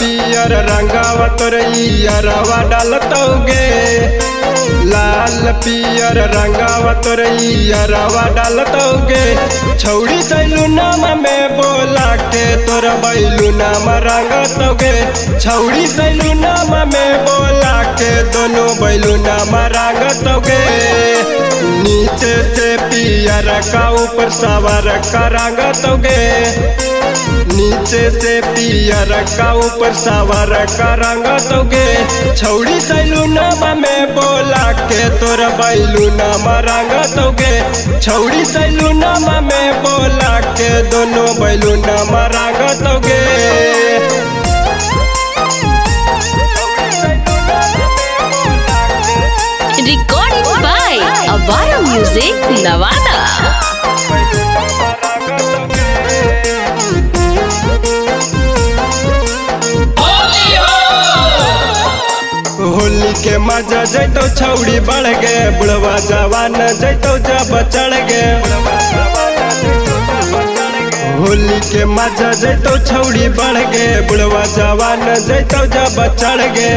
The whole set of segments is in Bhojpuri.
पियर रंगावा तोरैयरवा डालतौगे, लाल पियर रंगावा तोरैयरवा डालतौगे। छौड़ी सैलूनमा में बोला के तोर बैलूनमा रंगतौगे। छौड़ी सैलूनमा में बोला के दोनों बैलूनमा रंगतौगे। नीचे से पियर का ऊपर सवार का रंगतौगे, नीचे से पियर का ऊपर सवार का रंगतौगे। छौड़ी सैलूनमा में बोला के तोर बैलूनमा रंगतौगे। छौड़ी सैलूनमा में बोला के दोनों बैलूनमा रंगतौगे। Recording by Avara Music, Navada। Holi के मजा जैतो छौड़ी बढ़ गे, बुढ़वा जवान जैतो जब चढ़ गे। होली के मजा जैतो छौड़ी बढ़ गे, बुढ़वा जवान जैतो जब चढ़ गे।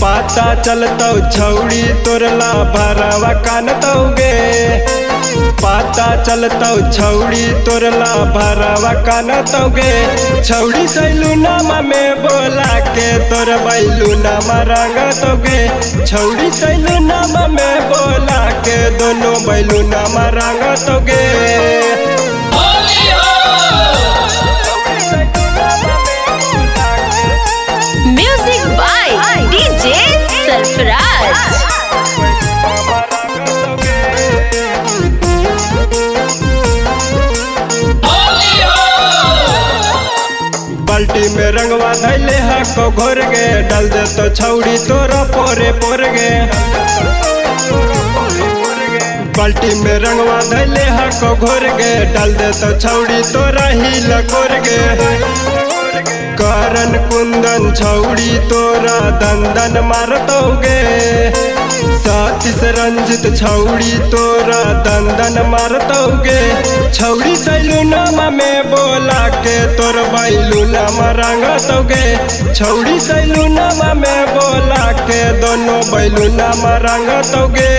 पता चलतो छौड़ी तोरला भरवा कानतौगे, पता चलतो छौड़ी तोरला भरवा कानतौगे। छौड़ी सैलूनमा में बोला के तोर बैलूनमा रंगतौगे। छौड़ी सैलूनमा में बोला के दोनों बैलूनमा रंगतौगे। Music by DJ Sarfaraz। बाल्टी में रंगवा धैले हको घोर गे, डाल दे तो छौड़ी तोरा पोरे पोर गे। बाल्टी में रंगवा धैले हको घोर गे, डाल दे तो छौड़ी तोरा ही लकोर गे। करन कुंदन छौड़ी तोरा दंदन मारतौगे। सातिस रंजित छौड़ी तोरा दंदन मारतौगे। छौड़ी सैलूनमा में बोला के तोर बैलूनमा रंगतौगे। छौड़ी सैलूनमा में बोला के दोनों बैलूनमा रंगतौगे।